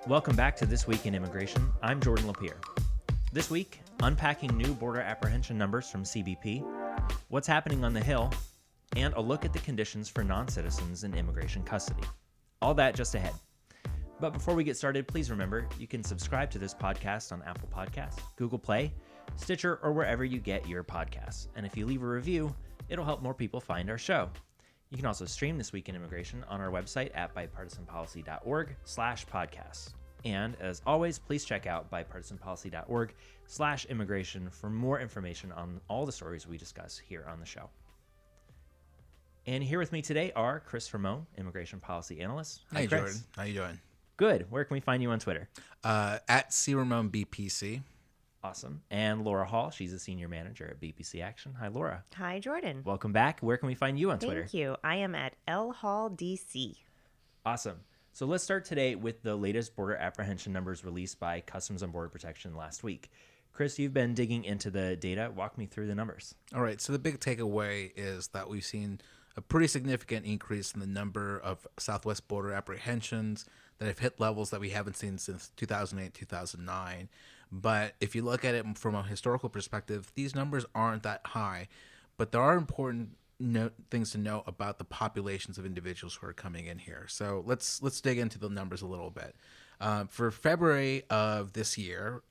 Welcome back to This Week in Immigration. I'm Jordan Lapierre. This week, unpacking new border apprehension numbers from CBP, what's happening on the Hill, and a look at the conditions for non-citizens in immigration custody. All that just ahead. But before we get started, please remember you can subscribe to this podcast on Apple Podcasts, Google Play, Stitcher, or wherever you get your podcasts. And if you leave a review, it'll help more people find our show. You can also stream This Week in Immigration on our website at bipartisanpolicy.org/podcasts. And as always, please check out bipartisanpolicy.org/immigration for more information on all the stories we discuss here on the show. And here with me today are Cris, Ramón, Immigration Policy Analyst. Hi, Cris. Jordan. How you doing? Good. Where can we find you on Twitter? At CRamonBPC. Awesome. And Laura Hall, she's a Senior Manager at BPC Action. Hi, Laura. Hi, Jordan. Welcome back. Where can we find you on Twitter? Thank you. I am at L Hall DC. Awesome. So let's start today with the latest border apprehension numbers released by Customs and Border Protection last week. Cris, you've been digging into the data. Walk me through the numbers. All right. So the big takeaway is that we've seen a pretty significant increase in the number of Southwest border apprehensions that have hit levels that we haven't seen since 2008, 2009. But if you look at it from a historical perspective, these numbers aren't that high. But there are important things to know about the populations of individuals who are coming in here. So let's dig into the numbers a little bit. For February of this year,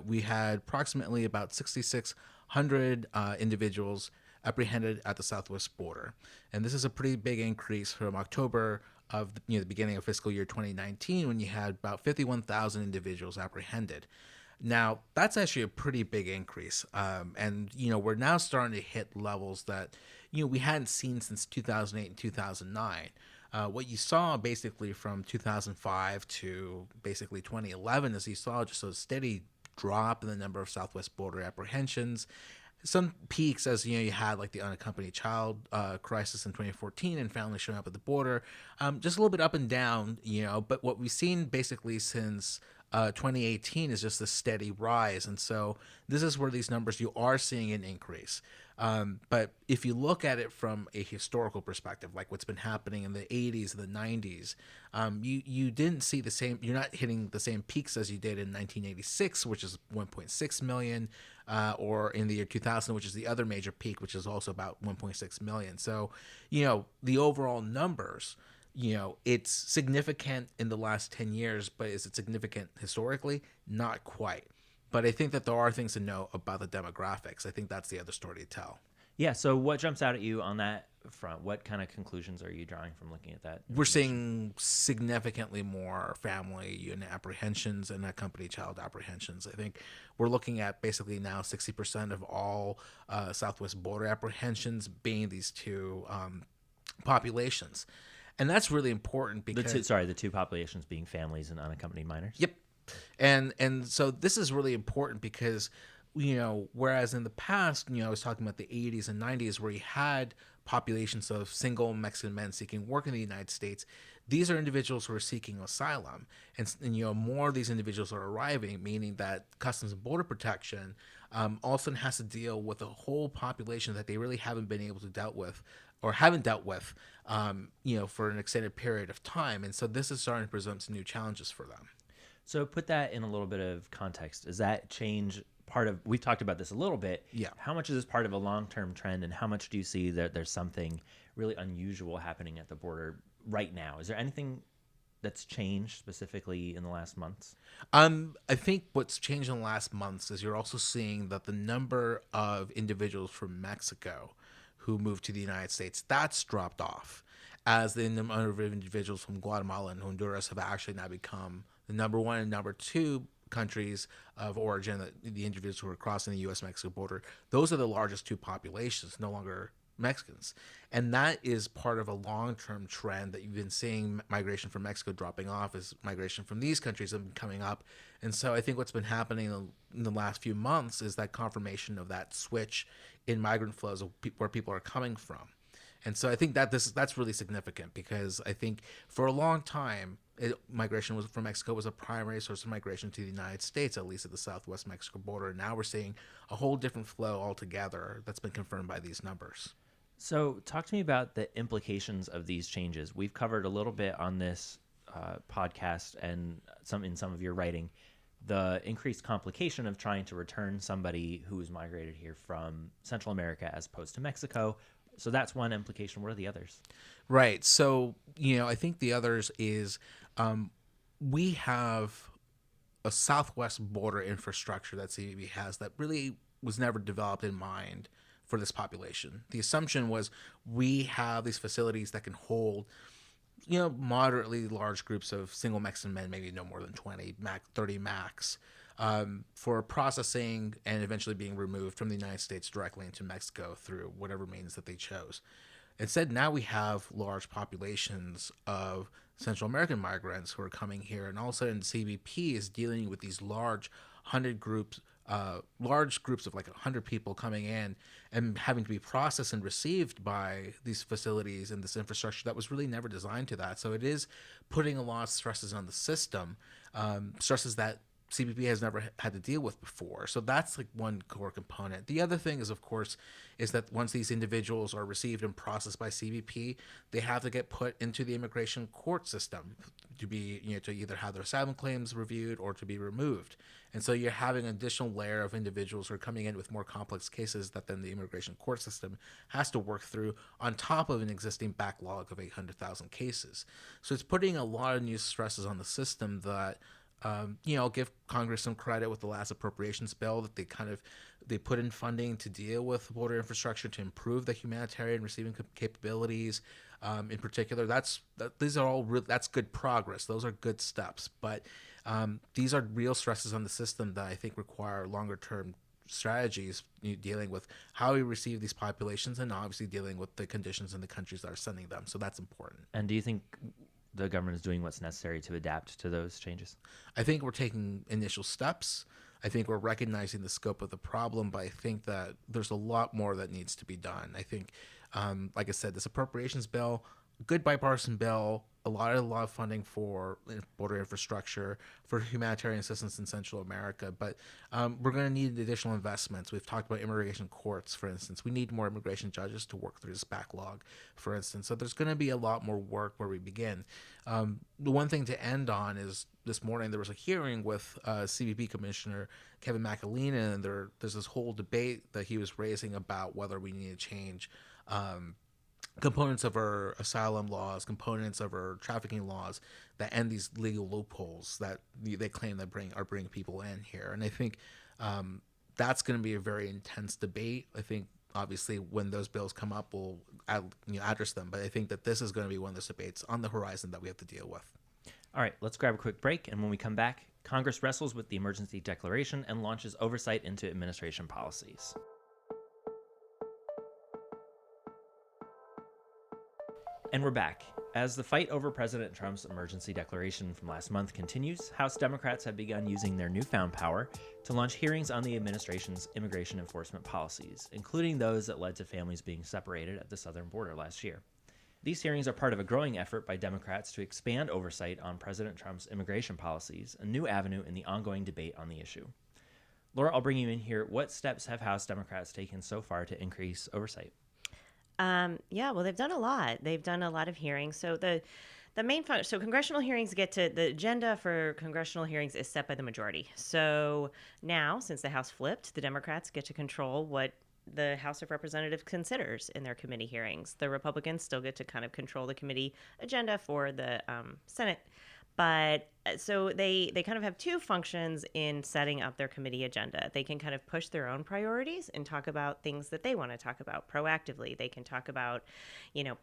we had approximately about 6,600 individuals apprehended at the Southwest border. And this is a pretty big increase from October of the beginning of fiscal year 2019, when you had about 51,000 individuals apprehended. Now, that's actually a pretty big increase. And we're now starting to hit levels that, we hadn't seen since 2008 and 2009. What you saw basically from 2005 to basically 2011 is you saw just a steady drop in the number of Southwest border apprehensions. Some peaks, as you had like the unaccompanied child crisis in 2014 and families showing up at the border, just a little bit up and down, but what we've seen basically since 2018 is just a steady rise. And so this is where these numbers, you are seeing an increase. But if you look at it from a historical perspective, like what's been happening in the 80s and the 90s, you didn't see the same, you're not hitting the same peaks as you did in 1986, which is 1.6 million, or in the year 2000, which is the other major peak, which is also about 1.6 million. So, the overall numbers, it's significant in the last 10 years, but is it significant historically? Not quite. But I think that there are things to know about the demographics. I think that's the other story to tell. Yeah, so what jumps out at you on that front? What kind of conclusions are you drawing from looking at that? We're seeing significantly more family unit apprehensions and accompanied child apprehensions. I think we're looking at basically now 60% of all Southwest border apprehensions being these two populations. And that's really important because... The two populations being families and unaccompanied minors? Yep. And so this is really important because, whereas in the past, I was talking about the 80s and 90s where you had populations of single Mexican men seeking work in the United States, these are individuals who are seeking asylum. And more of these individuals are arriving, meaning that Customs and Border Protection also has to deal with a whole population that they really haven't been able to dealt with for an extended period of time. And so this is starting to present some new challenges for them. So put that in a little bit of context. Does that change we've talked about this a little bit. Yeah. How much is this part of a long-term trend, and how much do you see that there's something really unusual happening at the border right now? Is there anything that's changed specifically in the last months? I think what's changed in the last months is you're also seeing that the number of individuals from Mexico who moved to the United States, that's dropped off, as the number of individuals from Guatemala and Honduras have actually now become the number one and number two countries of origin, that the individuals who are crossing the U.S.-Mexico border. Those are the largest two populations, no longer Mexicans. And that is part of a long-term trend that you've been seeing. Migration from Mexico dropping off as migration from these countries have been coming up. And so I think what's been happening in the last few months is that confirmation of that switch in migrant flows of where people are coming from. And so I think that that's really significant, because I think for a long time, migration from Mexico was a primary source of migration to the United States, at least at the Southwest Mexico border. And now we're seeing a whole different flow altogether that's been confirmed by these numbers. So talk to me about the implications of these changes. We've covered a little bit on this podcast and in some of your writing, the increased complication of trying to return somebody who is migrated here from Central America as opposed to Mexico. So that's one implication. What are the others? Right. So, I think the others is we have a southwest border infrastructure that CBP has that really was never developed in mind for this population. The assumption was we have these facilities that can hold, moderately large groups of single Mexican men, maybe no more than 20, 30 max, for processing and eventually being removed from the United States directly into Mexico through whatever means that they chose. Instead, now we have large populations of Central American migrants who are coming here, and all of a sudden CBP is dealing with these large groups of like 100 people coming in and having to be processed and received by these facilities and this infrastructure that was really never designed to that. So it is putting a lot of stresses on the system, stresses that CBP has never had to deal with before. So that's like one core component. The other thing is, of course, is that once these individuals are received and processed by CBP, they have to get put into the immigration court system to be, to either have their asylum claims reviewed or to be removed. And so you're having an additional layer of individuals who are coming in with more complex cases that then the immigration court system has to work through on top of an existing backlog of 800,000 cases. So it's putting a lot of new stresses on the system that I'll give Congress some credit with the last appropriations bill that they put in funding to deal with border infrastructure to improve the humanitarian receiving capabilities. In particular, that's good progress. Those are good steps, but these are real stresses on the system that I think require longer term strategies dealing with how we receive these populations and obviously dealing with the conditions in the countries that are sending them. So that's important. And do you think the government is doing what's necessary to adapt to those changes? I think we're taking initial steps. I think we're recognizing the scope of the problem, but I think that there's a lot more that needs to be done. I think, like I said, this appropriations bill, good bipartisan bill, a lot of funding for border infrastructure, for humanitarian assistance in Central America, but we're going to need additional investments. We've talked about immigration courts, for instance. We need more immigration judges to work through this backlog, for instance. So there's going to be a lot more work where we begin. The one thing to end on is this morning there was a hearing with CBP Commissioner Kevin McAleenan, and there's this whole debate that he was raising about whether we need to change components of our asylum laws, components of our trafficking laws that end these legal loopholes that they claim that bring people in here. And I think that's going to be a very intense debate. I think obviously when those bills come up, we'll address them. But I think that this is going to be one of those debates on the horizon that we have to deal with. All right, let's grab a quick break. And when we come back, Congress wrestles with the emergency declaration and launches oversight into administration policies. And we're back. As the fight over President Trump's emergency declaration from last month continues, House Democrats have begun using their newfound power to launch hearings on the administration's immigration enforcement policies, including those that led to families being separated at the southern border last year. These hearings are part of a growing effort by Democrats to expand oversight on President Trump's immigration policies, a new avenue in the ongoing debate on the issue. Laura, I'll bring you in here. What steps have House Democrats taken so far to increase oversight? Well, they've done a lot. They've done a lot of hearings. So the main function, so congressional hearings the agenda for congressional hearings is set by the majority. So now, since the House flipped, the Democrats get to control what the House of Representatives considers in their committee hearings. The Republicans still get to kind of control the committee agenda for the Senate. But so they kind of have two functions in setting up their committee agenda. They can kind of push their own priorities and talk about things that they want to talk about proactively. They can talk about,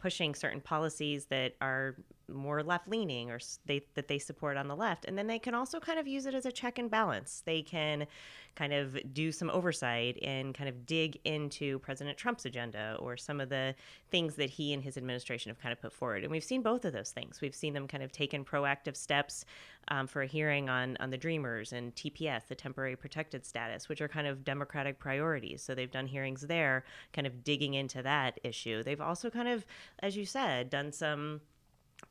pushing certain policies that are more left-leaning or that they support on the left. And then they can also kind of use it as a check and balance. They can kind of do some oversight and kind of dig into President Trump's agenda or some of the things that he and his administration have kind of put forward. And we've seen both of those things. We've seen them kind of taken proactive steps for a hearing on the Dreamers and TPS, the temporary protected status, which are kind of Democratic priorities. So they've done hearings there, kind of digging into that issue. They've also kind of, as you said, done some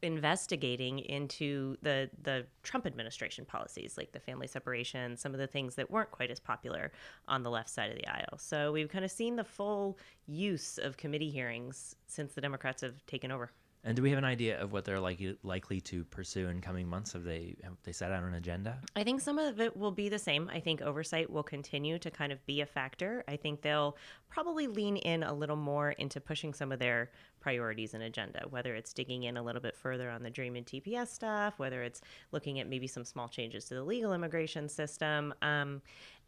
investigating into the Trump administration policies, like the family separation, some of the things that weren't quite as popular on the left side of the aisle. So we've kind of seen the full use of committee hearings since the Democrats have taken over. And do we have an idea of what they're likely to pursue in coming months? Have they set out an agenda? I think some of it will be the same. I think oversight will continue to kind of be a factor. I think they'll probably lean in a little more into pushing some of their priorities and agenda, whether it's digging in a little bit further on the DREAM and TPS stuff, whether it's looking at maybe some small changes to the legal immigration system.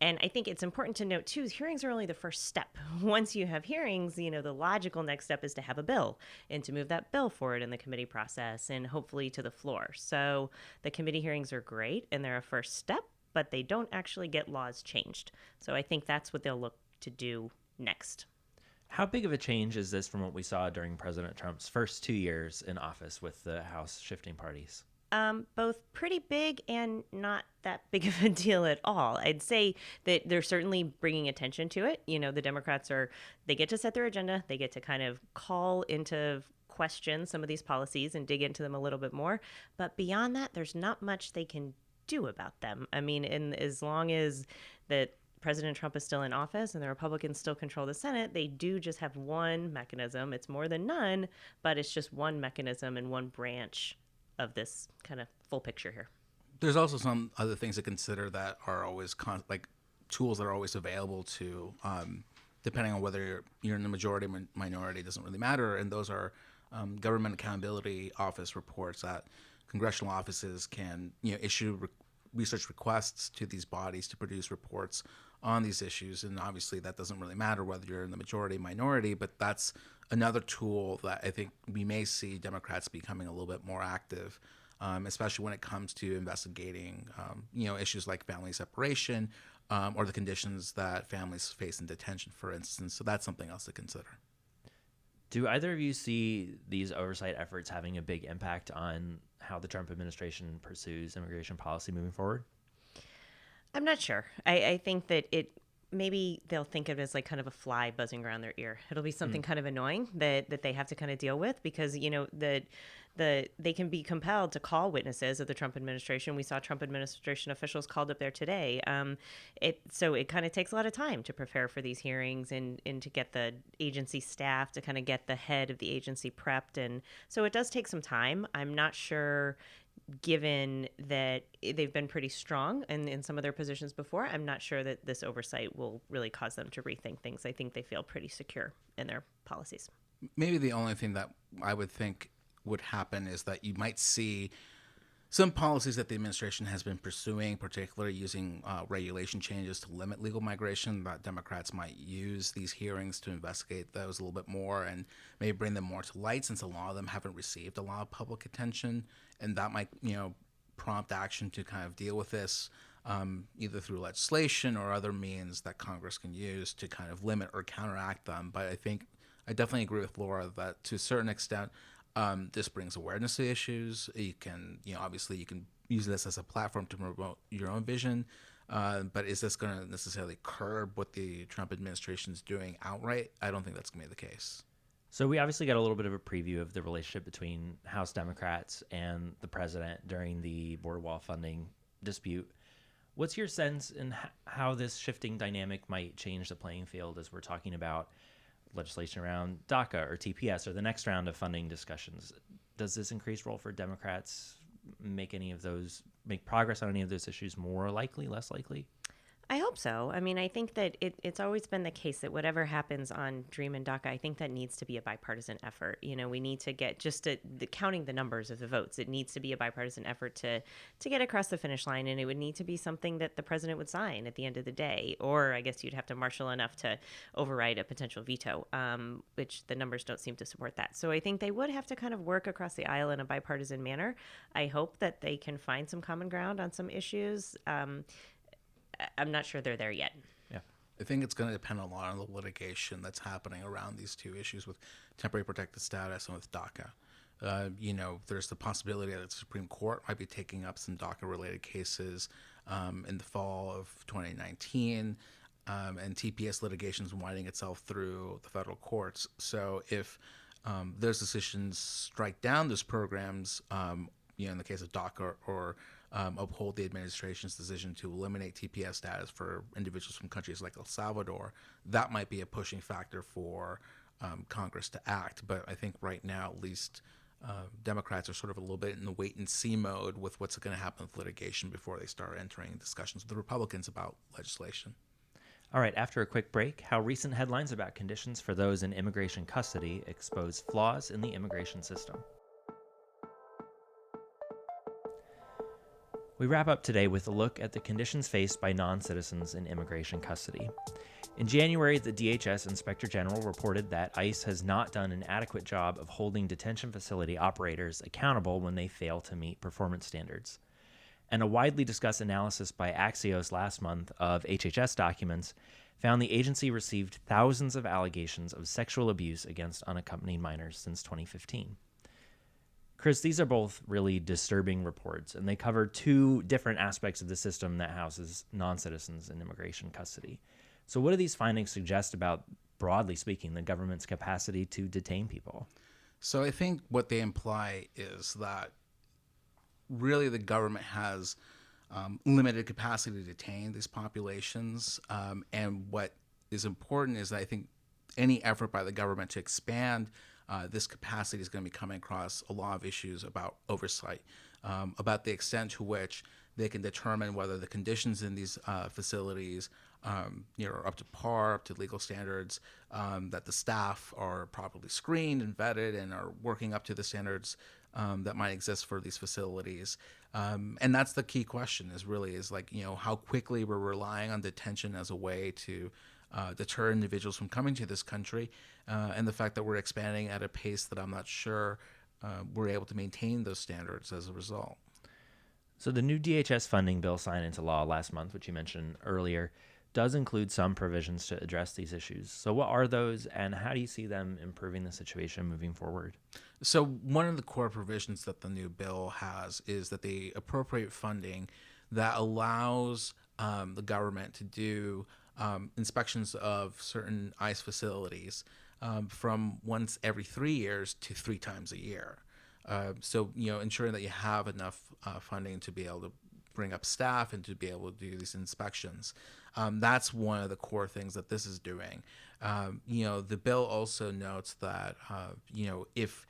And I think it's important to note, too, hearings are only the first step. Once you have hearings, the logical next step is to have a bill and to move that bill forward in the committee process and hopefully to the floor. So the committee hearings are great and they're a first step, but they don't actually get laws changed. So I think that's what they'll look to do next. How big of a change is this from what we saw during President Trump's first 2 years in office with the House shifting parties? Both pretty big and not that big of a deal at all. I'd say that they're certainly bringing attention to it. The Democrats they get to set their agenda. They get to kind of call into question some of these policies and dig into them a little bit more. But beyond that, there's not much they can do about them. I mean, as long as that President Trump is still in office and the Republicans still control the Senate, they do just have one mechanism. It's more than none, but it's just one mechanism and one branch of this kind of full picture here. There's also some other things to consider that are always tools that are always available to, depending on whether you're in the majority or minority, doesn't really matter. And those are Government Accountability Office reports that congressional offices can issue research requests to these bodies to produce reports on these issues. And obviously that doesn't really matter whether you're in the majority or minority, but that's another tool that I think we may see Democrats becoming a little bit more active, especially when it comes to investigating, issues like family separation or the conditions that families face in detention, for instance. So that's something else to consider. Do either of you see these oversight efforts having a big impact on how the Trump administration pursues immigration policy moving forward? I'm not sure. I think that maybe they'll think of it as like kind of a fly buzzing around their ear. It'll be something kind of annoying that they have to kind of deal with because, they can be compelled to call witnesses of the Trump administration. We saw Trump administration officials called up there today. So it kind of takes a lot of time to prepare for these hearings and to get the agency staff to kind of get the head of the agency prepped. And so it does take some time. I'm not sure, given that they've been pretty strong in some of their positions before, I'm not sure that this oversight will really cause them to rethink things. I think they feel pretty secure in their policies. Maybe the only thing that I would think would happen is that you might see some policies that the administration has been pursuing, particularly using regulation changes to limit legal migration, that Democrats might use these hearings to investigate those a little bit more and maybe bring them more to light, since a lot of them haven't received a lot of public attention. And that might, prompt action to kind of deal with this, either through legislation or other means that Congress can use to kind of limit or counteract them. But I think I definitely agree with Laura that to a certain extent, this brings awareness to issues. You can, obviously you can use this as a platform to promote your own vision. But is this going to necessarily curb what the Trump administration is doing outright? I don't think that's going to be the case. So we obviously got a little bit of a preview of the relationship between House Democrats and the president during the border wall funding dispute. What's your sense in how this shifting dynamic might change the playing field as we're talking about legislation around DACA or TPS or the next round of funding discussions? Does this increased role for Democrats make progress on any of those issues more likely, less likely? I hope so. I mean, I think that it's always been the case that whatever happens on DREAM and DACA, I think that needs to be a bipartisan effort. We need to get counting the numbers of the votes. It needs to be a bipartisan effort to get across the finish line, and it would need to be something that the president would sign at the end of the day. Or I guess you'd have to marshal enough to override a potential veto, which the numbers don't seem to support that. So I think they would have to kind of work across the aisle in a bipartisan manner. I hope that they can find some common ground on some issues. I'm not sure they're there yet. Yeah. I think it's going to depend a lot on the litigation that's happening around these two issues with temporary protected status and with DACA. There's the possibility that the Supreme Court might be taking up some DACA-related cases in the fall of 2019, and TPS litigation is winding itself through the federal courts. So if those decisions strike down those programs, in the case of DACA or uphold the administration's decision to eliminate TPS status for individuals from countries like El Salvador, that might be a pushing factor for Congress to act. But I think right now, at least Democrats are sort of a little bit in the wait and see mode with what's going to happen with litigation before they start entering discussions with the Republicans about legislation. All right, after a quick break, how recent headlines about conditions for those in immigration custody expose flaws in the immigration system. We wrap up today with a look at the conditions faced by non-citizens in immigration custody. In January, the DHS Inspector General reported that ICE has not done an adequate job of holding detention facility operators accountable when they fail to meet performance standards. And a widely discussed analysis by Axios last month of HHS documents found the agency received thousands of allegations of sexual abuse against unaccompanied minors since 2015. Cris, these are both really disturbing reports, and they cover two different aspects of the system that houses non-citizens in immigration custody. So what do these findings suggest about, broadly speaking, the government's capacity to detain people? So I think what they imply is that really the government has limited capacity to detain these populations. And what is important is that I think any effort by the government to expand this capacity is going to be coming across a lot of issues about oversight, about the extent to which they can determine whether the conditions in these facilities are up to par, up to legal standards, that the staff are properly screened and vetted and are working up to the standards that might exist for these facilities. And that's the key question is how quickly we're relying on detention as a way to deter individuals from coming to this country, and the fact that we're expanding at a pace that I'm not sure we're able to maintain those standards as a result. So the new DHS funding bill signed into law last month, which you mentioned earlier, does include some provisions to address these issues. So what are those, and how do you see them improving the situation moving forward? So one of the core provisions that the new bill has is that they appropriate funding that allows the government to do inspections of certain ICE facilities from once every 3 years to 3 times a year. So ensuring that you have enough funding to be able to bring up staff and to be able to do these inspections. That's one of the core things that this is doing. The bill also notes that if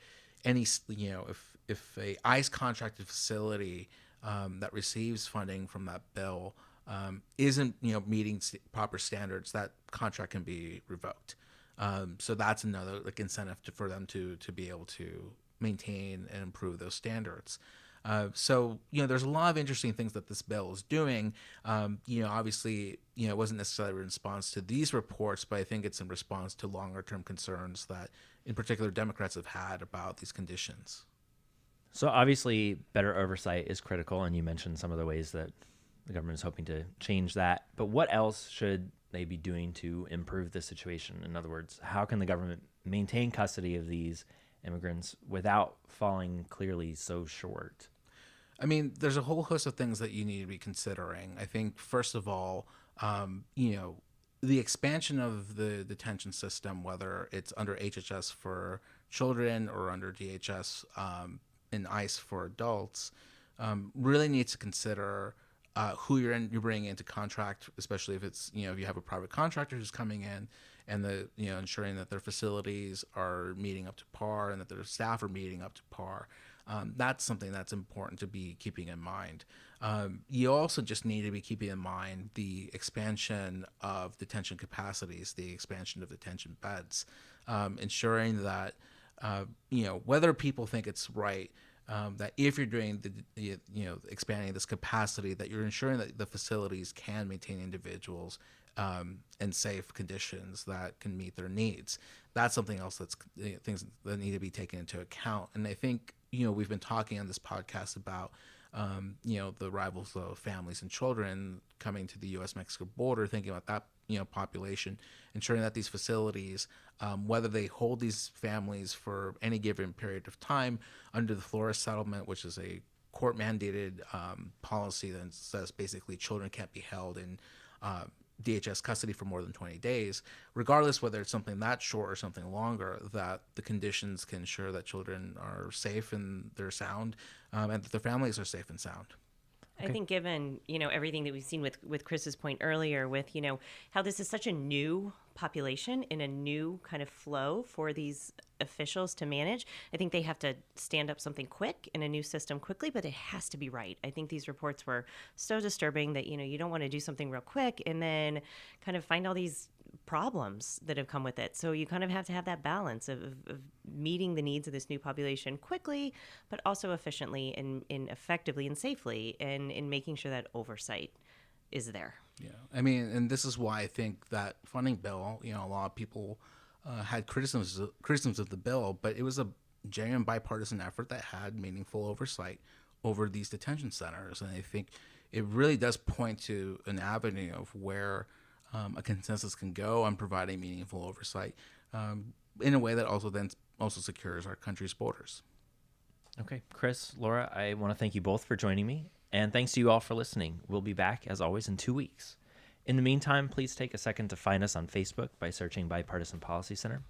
a ICE contracted facility that receives funding from that bill isn't meeting proper standards, that contract can be revoked. So that's another incentive for them to be able to maintain and improve those standards. So there's a lot of interesting things that this bill is doing. Obviously, it wasn't necessarily in response to these reports, but I think it's in response to longer-term concerns that, in particular, Democrats have had about these conditions. So obviously, better oversight is critical, and you mentioned some of the ways that the government is hoping to change that. But what else should they be doing to improve the situation? In other words, how can the government maintain custody of these immigrants without falling clearly so short? I mean, there's a whole host of things that you need to be considering. I think, first of all, the expansion of the detention system, whether it's under HHS for children or under DHS and ICE for adults, really needs to consider who you're bringing into contract, especially if it's if you have a private contractor who's coming in, and ensuring that their facilities are meeting up to par and that their staff are meeting up to par. That's something that's important to be keeping in mind. You also just need to be keeping in mind the expansion of detention capacities, the expansion of detention beds, ensuring that whether people think it's right, that if you're doing the expanding this capacity, that you're ensuring that the facilities can maintain individuals in safe conditions that can meet their needs. That's something else that's things that need to be taken into account. And I think we've been talking on this podcast about the arrivals of families and children coming to the U.S.-Mexico border, thinking about that population, ensuring that these facilities, whether they hold these families for any given period of time under the Flores settlement, which is a court-mandated policy that says basically children can't be held in DHS custody for more than 20 days, regardless whether it's something that short or something longer, that the conditions can ensure that children are safe and they're sound, and that their families are safe and sound. I think given, everything that we've seen with Chris's point earlier with, how this is such a new population in a new kind of flow for these officials to manage, I think they have to stand up something quick in a new system quickly, but it has to be right. I think these reports were so disturbing that, you don't want to do something real quick and then kind of find all these problems that have come with it. So you kind of have to have that balance of meeting the needs of this new population quickly, but also efficiently and effectively and safely, and in making sure that oversight is there. Yeah, I mean, and this is why I think that funding bill, a lot of people had criticisms of the bill, but it was a genuine bipartisan effort that had meaningful oversight over these detention centers. And I think it really does point to an avenue of where a consensus can go on providing meaningful oversight in a way that also secures our country's borders. Okay, Cris, Laura, I want to thank you both for joining me, and thanks to you all for listening. We'll be back, as always, in 2 weeks. In the meantime, please take a second to find us on Facebook by searching Bipartisan Policy Center,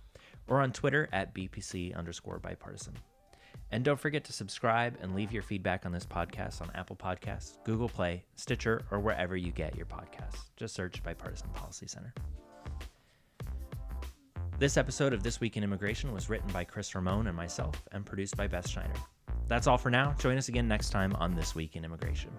or on Twitter at BPC_bipartisan. And don't forget to subscribe and leave your feedback on this podcast on Apple Podcasts, Google Play, Stitcher, or wherever you get your podcasts. Just search Bipartisan Policy Center. This episode of This Week in Immigration was written by Cris, Ramón, and myself, and produced by Beth Shiner. That's all for now. Join us again next time on This Week in Immigration.